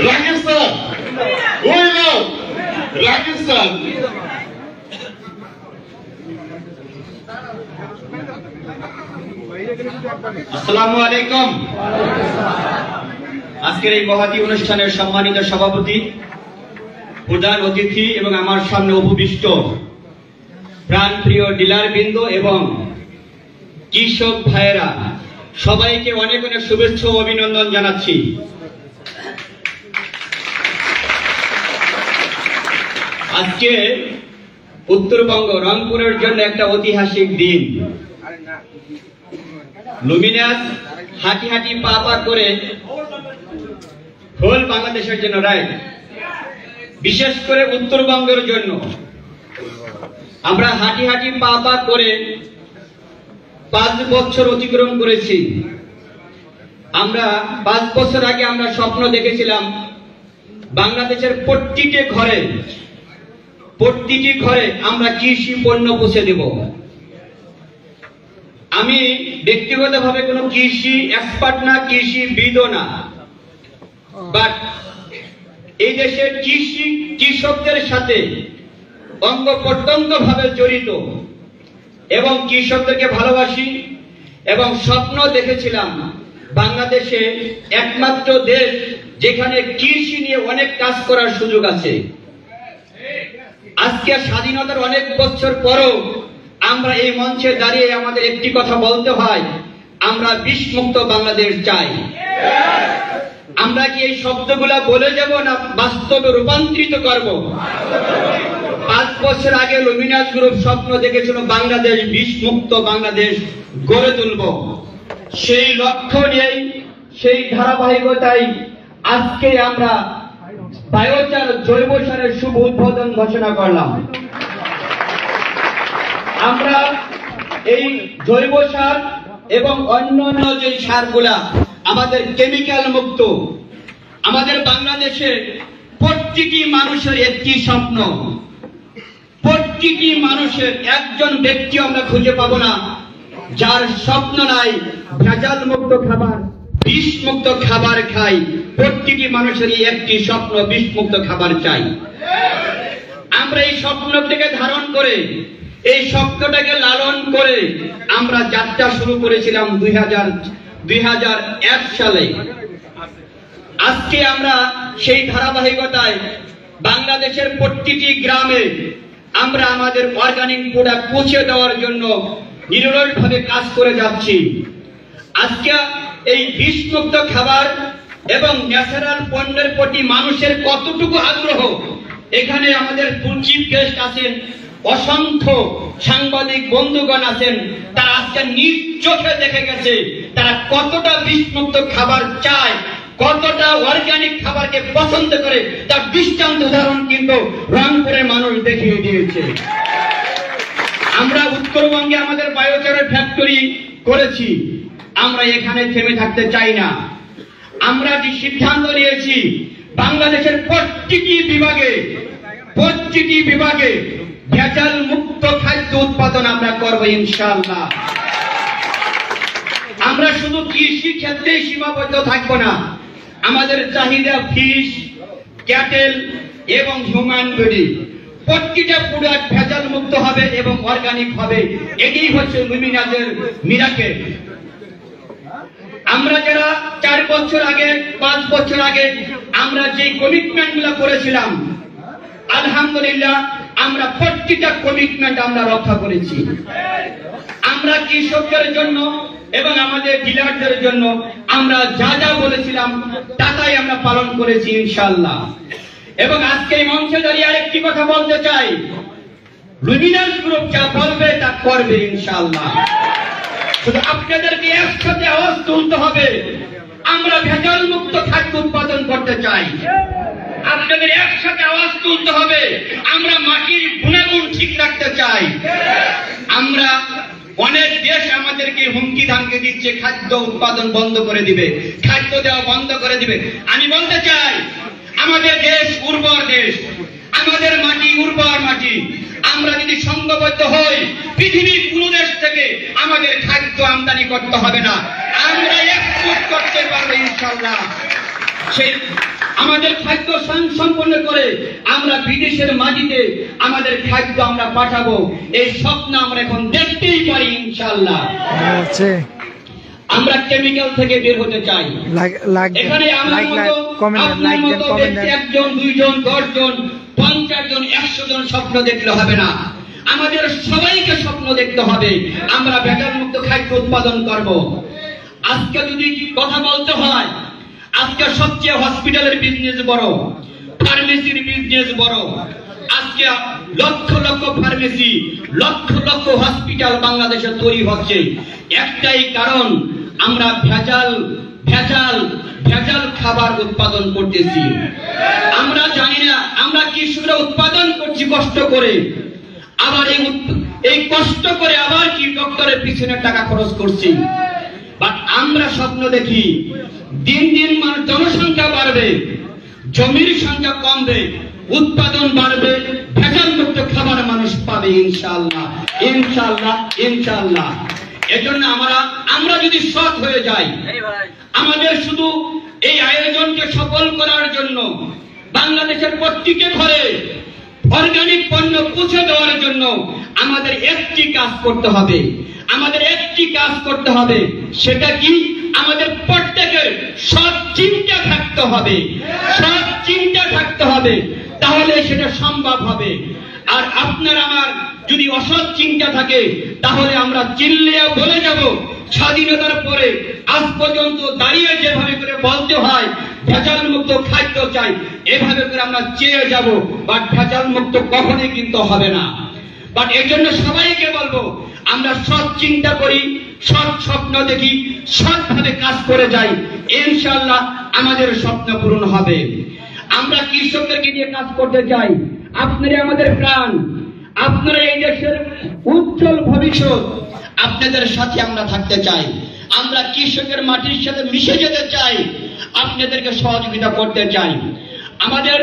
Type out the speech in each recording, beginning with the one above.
Rakesh sir, ওই নাও Rakesh sir. আসসালামু আলাইকুম। আজকের এই মহতী অনুষ্ঠানের সম্মানিত সভাপতি, প্রধান অতিথি এবং আমার সামনে উপবিষ্ট প্রাণপ্রিয় ডিলারবৃন্দ এবং কৃষক ভাইয়েরা, সবাইকে অনেক অনেক শুভেচ্ছা ও অভিনন্দন জানাচ্ছি। আজকে উত্তরবঙ্গ রংপুরের জন্য একটা ঐতিহাসিক দিন। লুমিনাস হাঁটি হাঁটি পা পা করে হোল বাংলাদেশের জন্য রাইট, বিশেষ করে উত্তরবঙ্গের জন্য আমরা হাঁটি হাঁটি পা পা করে 5 বছর অতিক্রম করেছি। আমরা 5 বছর আগে আমরা স্বপ্ন দেখেছিলাম বাংলাদেশের প্রতিটি ঘরে আমরা কৃষি পণ্য পৌঁছে দেব। আমি ব্যক্তিগতভাবে কোনো কৃষি এক্সপার্ট না, কৃষিবিদও না, বাট এই দেশের কৃষকদের সাথে অঙ্গ প্রত্যঙ্গ ভাবে জড়িত এবং কৃষকদেরকে ভালোবাসি এবং স্বপ্ন দেখেছিলাম বাংলাদেশে একমাত্র দেশ যেখানে কৃষি নিয়ে অনেক কাজ করার সুযোগ আছে। আজকে স্বাধীনতার অনেক বছর পরও আমরা এই মঞ্চে দাঁড়িয়ে আমাদের একটি কথা বলতে হয়, আমরা বিষমুক্ত বাংলাদেশ চাই। আমরা কি এই শব্দগুলা বলে যাব না বাস্তবে রূপান্তরিত করব? 5 বছর আগে লুমিনাস গ্রুপ স্বপ্ন দেখেছিল বাংলাদেশ বিষমুক্ত বাংলাদেশ গড়ে তুলব। সেই লক্ষ্য নিয়েই, সেই ধারাবাহিকতায় আজকে আমরা বায়োচার জৈব সারের শুভ উদ্বোধন ঘোষণা করলাম। আমরা এই জৈব সার এবং অন্যান্য যে সারগুলা আমাদের কেমিক্যাল মুক্ত, আমাদের বাংলাদেশে প্রতিটি মানুষের একটি স্বপ্ন, প্রতিটি মানুষের একজন ব্যক্তি আমরা খুঁজে পাবো না যার স্বপ্ন নাই ভেজাল মুক্ত খাবার, বিষ মুক্ত খাবার খাই। প্রতিটি মানুষেরই একটি স্বপ্ন, বিষ মুক্ত খাবার চাই। আমরা এই স্বপ্নটাকে ধারণ করে, এই স্বপ্নটাকে লালন করে আমরা যাত্রা শুরু করেছিলাম 2001 সালে। আজকে আমরা সেই ধারাবাহিকতায় বাংলাদেশের প্রতিটি গ্রামে আমরা আমাদের অর্গানিক প্রোডাক্ট পৌঁছে দেওয়ার জন্য নিরলসভাবে কাজ করে যাচ্ছি। আজকে এই বিষমুক্ত খাবার এবং ন্যাচারাল পণ্যের প্রতি মানুষের কতটুকু আগ্রহ, এখানে আমাদের চিফ গেস্ট আছেন, অসংখ্য সাংবাদিক বন্ধুগণ আছেন, তারা আজকে নিজ চোখে দেখে গেছে তারা কতটা বিষমুক্ত খাবার চায়, কতটা অর্গানিক খাবারকে পছন্দ করে, তার দৃষ্টান্ত উদাহরণ কিন্তু রংপুরের মানুষ দেখিয়ে দিয়েছে। আমরা উত্তরবঙ্গে আমাদের বায়োচারের ফ্যাক্টরি করেছি, আমরা এখানে থেমে থাকতে চাই না। আমরা যে সিদ্ধান্ত নিয়েছি বাংলাদেশের প্রতিটি বিভাগে ভেজাল মুক্ত খাদ্য উৎপাদন আমরা করব ইনশাআল্লাহ। আমরা শুধু কৃষি ক্ষেত্রেই সীমাবদ্ধ থাকবো না, আমাদের চাহিদা ফিশ, ক্যাটেল এবং হিউম্যান বডি, প্রতিটা প্রোডাক্ট ভেজাল মুক্ত হবে এবং অর্গানিক হবে। এটাই হচ্ছে লুমিনাসের মিরাকেল। আমরা যারা 4 বছর আগে, 5 বছর আগে আমরা যে কমিটমেন্ট গুলো করেছিলাম, আলহামদুলিল্লাহ আমরা প্রতিটা কমিটমেন্ট আমরা রক্ষা করেছি। আমরা কৃষকদের জন্য এবং আমাদের ডিলারদের জন্য আমরা যা যা বলেছিলাম তাই আমরা পালন করেছি ইনশাআল্লাহ। এবং আজকে এই মঞ্চে দাঁড়িয়ে আরেকটি কথা বলতে চাই, লুমিনাস গ্রুপ যা বলবে তা করবে ইনশাআল্লাহ। শুধু আপনাদেরকে একসাথে আওয়াজ তুলতে হবে, আমরা ভেজাল মুক্ত খাদ্য উৎপাদন করতে চাই। আপনাদের একসাথে আওয়াজ তুলতে হবে, আমরা মাটির গুণাগুণ ঠিক রাখতে চাই। আমরা অনেক দেশ আমাদেরকে হুমকি ধামকি দিচ্ছে, খাদ্য উৎপাদন বন্ধ করে দিবে, খাদ্য দেওয়া বন্ধ করে দিবে। আমি বলতে চাই আমাদের দেশ উর্বর দেশ, আমাদের মাটি উর্বর মাটি। আমরা যদি সংঘবদ্ধ হই, পৃথিবীর কোন দেশ থেকে আমাদের খাদ্য আমদানি করতে হবে না, আমরা এক্সপোর্ট করতে পারবো ইনশাআল্লাহ। সেই আমাদের খাদ্য সম্পন্ন করে আমরা বিদেশের মাটিতে আমাদের খাদ্য আমরা পাঠাবো, এই স্বপ্ন আমরা এখন দেখতেই পারি ইনশাআল্লাহ। আমরা কেমিক্যাল থেকে বের হতে চাই। এখানে আমার মতো আপনার মতো ব্যক্তি 1 জন 2 জন 10 জন 50 জন 100 জন স্বপ্ন দেখলে হবে না, আমাদের সবাইকে স্বপ্ন দেখতে হবে আমরা ভেজাল মুক্ত খাদ্য উৎপাদন করব। আজকে যদি কথা বলতে হয়, আজকে সবচেয়ে হসপিটালের বিজনেস বড়, ফার্মেসির বিজনেস বড়। আজকে লক্ষ লক্ষ ফার্মেসি, লক্ষ লক্ষ হসপিটাল বাংলাদেশে তৈরি হচ্ছে, একটাই কারণ আমরা ভেজাল ভেজাল ভেজাল খাবার উৎপাদন করতেছি। আমরা জানি না আমরা কৃষকরা উৎপাদন করছি কষ্ট করে, আবার এই কষ্ট করে আবার কি ডক্টরের পিছনে টাকা খরচ করছি। বাট আমরা স্বপ্ন দেখি দিন দিন জনসংখ্যা বাড়বে, জমির সংখ্যা কমবে, উৎপাদন বাড়বে, ভেজাল মুক্ত খাবার মানুষ পাবে ইনশাআল্লাহ ইনশাআল্লাহ ইনশাআল্লাহ। এজন্য আমরা যদি সৎ হয়ে যাই, আমাদের শুধু এই আয়োজনকে সফল করার জন্য বাংলাদেশের প্রত্যেকের ঘরে অর্গানিক পণ্য পৌঁছে দেওয়ার জন্য আমাদের একটি কাজ করতে হবে, আমাদের একটি কাজ করতে হবে। সেটা কি? আমাদের প্রত্যেকের সৎ চিন্তা থাকতে হবে, সৎ চিন্তা থাকতে হবে, তাহলে সেটা সম্ভব হবে। আর আপনার আমার যদি অসৎ চিন্তা থাকে তাহলে আমরা চিল্লিয়ে বলে যাব স্বাধীনতার পরে আজ পর্যন্ত দাঁড়িয়ে যেভাবে করে বলতে হয় ভেজাল মুক্ত খাদ্য চাই, এভাবে করে আমরা চেয়ে যাব, বাট ভেজাল মুক্ত কখনোই কিন্তু হবে না। বাট এই জন্য সবাইকে বলবো আমরা সৎ চিন্তা করি, সৎ স্বপ্ন দেখি, সৎভাবে কাজ করে যাই, ইনশাআল্লাহ আমাদের স্বপ্ন পূরণ হবে। আমরা কৃষকদেরকে নিয়ে কাজ করতে চাই, আপনারা আমাদের প্রাণ, আপনারা এই দেশের উজ্জ্বল ভবিষ্যৎ, আপনাদের সাথে আমরা থাকতে চাই, আমরা কৃষকের মাটির সাথে মিশে যেতে চাই, আপনাদেরকে সহযোগিতা করতে চাই। আমাদের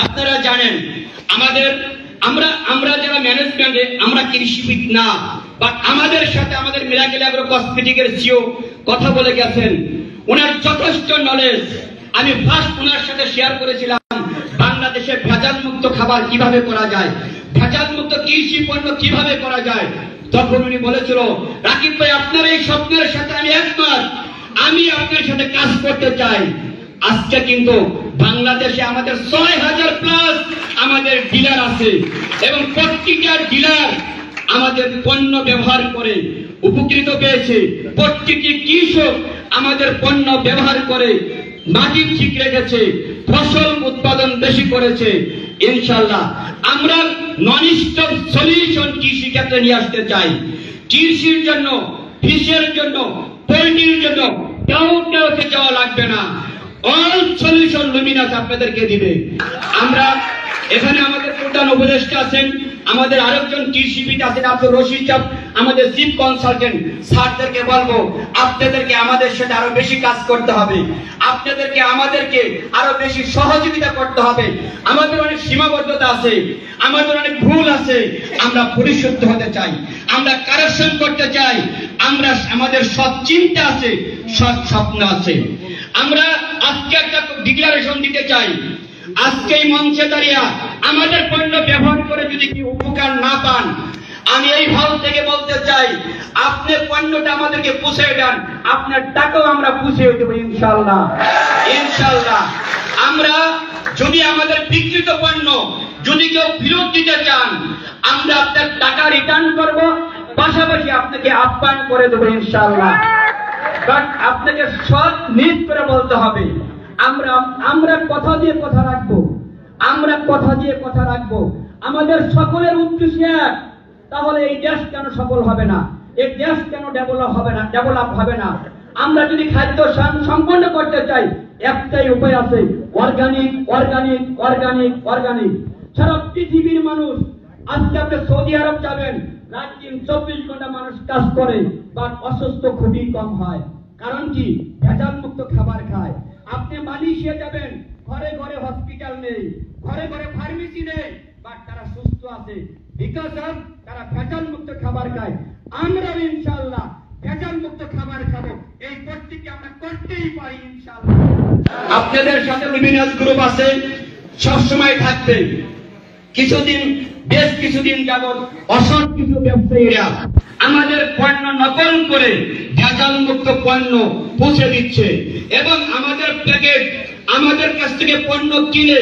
আপনারা জানেন আমরা যারা ম্যানেজমেন্টে আমরা কৃষিবিদ না, বাট আমাদের সাথে আমাদের মিরাকেল অ্যাগ্রো কসমেটিকের সিও কথা বলে গেছেন, ওনার যথেষ্ট নলেজ। আমি ফার্স্ট ওনার সাথে শেয়ার করেছিলাম বাংলাদেশে ভেজাল মুক্ত খাবার কিভাবে করা যায়, ভেজাল মুক্ত কৃষি পণ্য কিভাবে করা যায়। তখন উনি বলেছিল, রাকিব ভাই আপনার এই স্বপ্নের সাথে আমি একমত, আমি আপনার সাথে কাজ করতে চাই। আজকে কিন্তু বাংলাদেশে আমাদের 6000 প্লাস আমাদের ডিলার আছে এবং প্রত্যেকটা ডিলার আমাদের পণ্য ব্যবহার করে উপকৃত পেয়েছে। প্রত্যেকটি কৃষক আমাদের পণ্য ব্যবহার করে মাটি ঠিক রেখেছে, ফসল উৎপাদন বেশি করেছে। ইনশাআল্লাহ আমরা নন স্টপ সলিউশন কৃষি ক্ষেত্রে নিয়ে আসতে চাই। কৃষির জন্য, ফিশের জন্য, পোল্ট্রির জন্য কাউকে যাওয়া লাগবে না, অল সলিউশন লুমিনাস আপনাদেরকে দিবে। আমরা এখানে আমাদের প্রধান উপদেষ্টা আছেন, আমাদের আরেকজন কৃষিবিদ আছেন আব্দুর রশিদ সাহেব, আমাদের চিফ কনসালটেন্ট স্যারদেরকে বলবো আপনাদেরকে আমাদের সাথে আরো বেশি কাজ করতে হবে, আপনাদেরকে আমাদেরকে আরো বেশি সহযোগিতা করতে হবে। আমাদের অনেক সীমাবদ্ধতা আছে, আমাদের অনেক ভুল আছে, আমরা পরিশুদ্ধ হতে চাই, আমরা কারেকশন করতে চাই, আমরা আমাদের সৎ চিন্তা আছে, সৎ স্বপ্ন আছে। আমরা আজকে একটা ডিক্লারেশন দিতে চাই, আজকে এই মঞ্চে দাঁড়িয়ে আমাদের পণ্য ব্যবহার করে যদি কি উপকার না পান, আমি এই হল থেকে বলতে চাই আপনি পণ্যটা আমাদেরকে পুষে দেন, আপনার টাকাও আমরা পুষে দেব ইনশাআল্লাহ ইনশাআল্লাহ। আমরা যদি আমাদের বিক্রিত পণ্য যদি কেউ ফেরত দিতে চান, আমরা আপনার টাকা রিটার্ন করব, পাশাপাশি আপনাকে আপ্যায়ন করে দেবো ইনশাআল্লাহ। বাট আপনাকে সৎ নিজ করে বলতে হবে, আমরা কথা দিয়ে কথা রাখবো, আমরা কথা দিয়ে কথা রাখবো। আমাদের সকলের উদ্দেশ্য এক, তাহলে এই দেশ কেন সফল হবে না, এই দেশ কেন ডেভেলপ হবে না। আমরা যদি খাদ্য সম্পন্ন করতে চাই, একটাই উপায় আছে, অর্গানিক অর্গানিক অর্গানিক অর্গানিক। সারা পৃথিবীর মানুষ, আজকে আপনি সৌদি আরব যাবেন, রাত দিন 24 ঘন্টা মানুষ কাজ করে, বাট অসুস্থ খুবই কম হয়। কারণ কি? ভেজাল মুক্ত খাবার খায়। আপনি মালয়েশিয়া যাবেন, ঘরে ঘরে হসপিটাল নেই, ঘরে ঘরে ফার্মেসি নেই, বাট তারা সুস্থ আছে, বিকজ অফ তারা ভেজাল মুক্ত খাবার খায়। আমরা ইনশাআল্লাহ ভেজাল মুক্ত খাবার খাবো, এই প্রত্যেককে আমরা করতেই পারি ইনশাআল্লাহ। আপনাদের সাথে লুমিনাস গ্রুপ আছে, সবসময় থাকবে। বেশ কিছুদিন যাবৎ অসৎ কিছু ব্যবসায়ীরা আমাদের পণ্য নকল করে ভেজাল মুক্ত পণ্য পৌঁছে দিচ্ছে এবং আমাদের প্যাকেট আমাদের কাছ থেকে পণ্য কিনে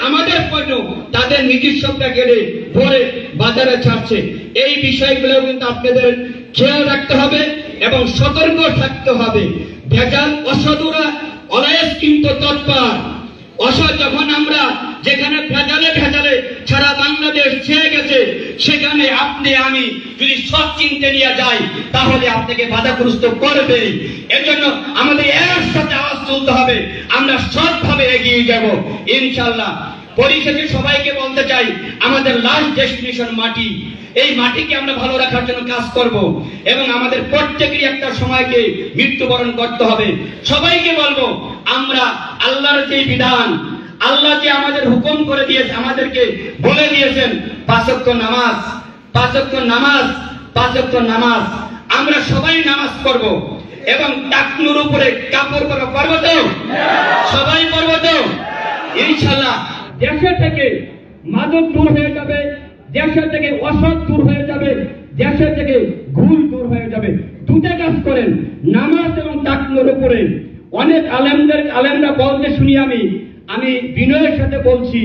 আমাদের পণ্য তাদের নিজস্ব প্যাকেটে ভরে বাজারে ছাড়ছে। এই বিষয়গুলো কিন্তু আপনাদের খেয়াল রাখতে হবে এবং সতর্ক থাকতে হবে। ভেজাল অসাধুরা অনায়াস কিন্তু তৎপর। অসৎ যখন আমরা যেখানে ভেজালে সারা বাংলাদেশ ছেয়ে গেছে, সেখানে আপনি আমি যদি সৎ চিনতে নিয়ে যাই তাহলে আপনাকে বাধাগ্রস্ত করবে। এজন্য আমাদের একসাথে আওয়াজ তুলতে হবে, আমরা সৎভাবে এগিয়ে যাব ইনশাআল্লাহ। পরিশেষে সবাইকে বলতে চাই, আমাদের লাস্ট ডেস্টিনেশন মাটি। এই মাটিকে আমরা ভালো রাখার জন্য কাজ করব এবং আমাদের প্রত্যেকেরই একটা সময়কে মৃত্যুবরণ করতে হবে। সবাইকে বলবো, আমরা আল্লাহর যে বিধান, আল্লাহ যে আমাদের হুকুম করে দিয়েছে, আমাদেরকে বলে দিয়েছেন 5 ওয়াক্ত নামাজ, 5 ওয়াক্ত নামাজ, 5 ওয়াক্ত নামাজ, আমরা সবাই নামাজ পড়ব এবং টাকনুর উপরে কাপড় পরব তো, সবাই পরব তো ইনশাআল্লাহ। দেশে থেকে মাদক দূর হয়ে যাবে, দেশে থেকে অসৎ দূর হয়ে যাবে, দেশে থেকে ঘুষ দূর হয়ে যাবে। দুটো কাজ করেন, নামাজ এবং টাকনুর উপরে। অনেক আলেমরা বলতে শুনি আমি বিনয়ের সাথে বলছি,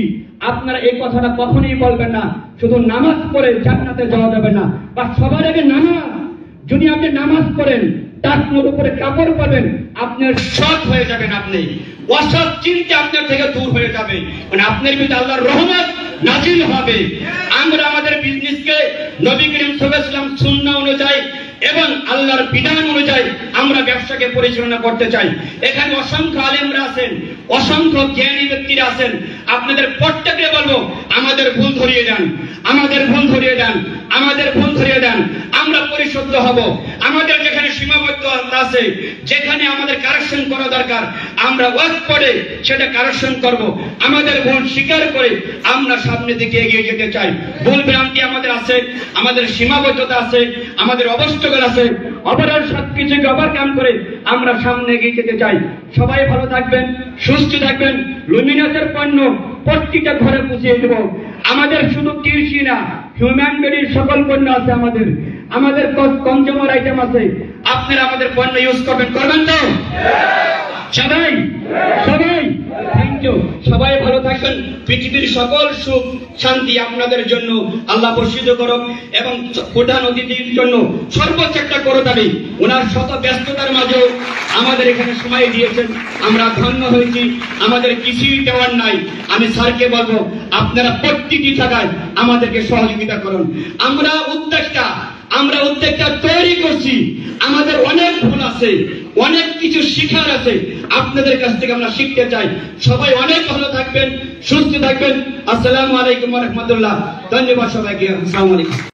আপনারা এই কথাটা কখনোই বলবেন না শুধু নামাজ পড়ে জান্নাতে যাওয়া যাবে না, বা সবার আগে নামাজ। যদি আপনি নামাজ পড়েন, টাকনুর উপরে কাপড় পরবেন, আপনার সৎ হয়ে যাবেন, আপনি অসৎ চিন্তা আপনার থেকে দূর হয়ে যাবে, মানে আপনার ভিতরে আল্লাহর রহমত নাজিল হবে। আমরা আমাদের বিজনেসকে নবী করিম সাল্লাল্লাহু আলাইহি ওয়াসাল্লাম সুন্নাহ অনুযায়ী এবং আল্লাহর বিধান অনুযায়ী আমরা ব্যবসাকে পরিচালনা করতে চাই। এখানে অসংখ্য আলেমরা আছেন, অসংখ্য জ্ঞানী ব্যক্তিরা আছেন। আপনাদের প্রত্যেককে বলবো, আমাদের ভুল ধরিয়ে দেন, আমাদের ভুল ধরিয়ে দেন, আমাদের ভুল ধরিয়ে দেন। আমরা পরিশুদ্ধ হব। আমাদের যেখানে সীমাবদ্ধতা আছে, যেখানে আমাদের কারেকশন করা দরকার, আমরা ওয়াজ পড়ে সেটা কারেকশন করব। আমাদের ভুল স্বীকার করে আমরা সামনের দিকে এগিয়ে যেতে চাই। ভুল ভ্রান্তি আমাদের আছে, আমাদের সীমাবদ্ধতা আছে, আমাদের অবস্থগল আছে, অপরাধ সবকিছুকে ওভারকাম করে আমরা সামনে এগিয়ে যেতে চাই। সবাই ভালো থাকবেন, সুস্থ থাকবেন। লুমিনাসের পণ্য প্রত্যেকটা ঘরে পৌঁছে দেব। আমাদের শুধু কৃষি না, হিউম্যান বেডির সকল পণ্য আছে, আমাদের কনজিউমার আইটেম আছে। আপনারা আমাদের পণ্য ইউজ করবেন তো সবাই? Thank you. সবাই ভালো থাকবেন। পৃথিবীর সকল সুখ শান্তি আপনাদের জন্য আল্লাহ বর্ষিত করুক এবং প্রধান অতিথির জন্য সর্বোচ্চ একটা করতালি। ওনার শত ব্যস্ততার মাঝেও আমাদের এখানে সময় দিয়েছেন, আমরা ধন্য হয়েছি। আমাদের কিছুই দেওয়ার নাই। আমি স্যারকে বলবো, আপনারা প্রত্যেকটি জায়গায় আমাদেরকে সহযোগিতা করুন। আমরা উদ্যোগটা তৈরি করছি। আমাদের অনেক ভুল আছে, অনেক কিছু শিখার আছে, আপনাদের কাছ থেকে আমরা শিখতে চাই। সবাই অনেক ভালো থাকবেন, সুস্থ থাকবেন। আসসালামু আলাইকুম ওয়া রাহমাতুল্লাহ। ধন্যবাদ সবাইকে। আসসালামু আলাইকুম।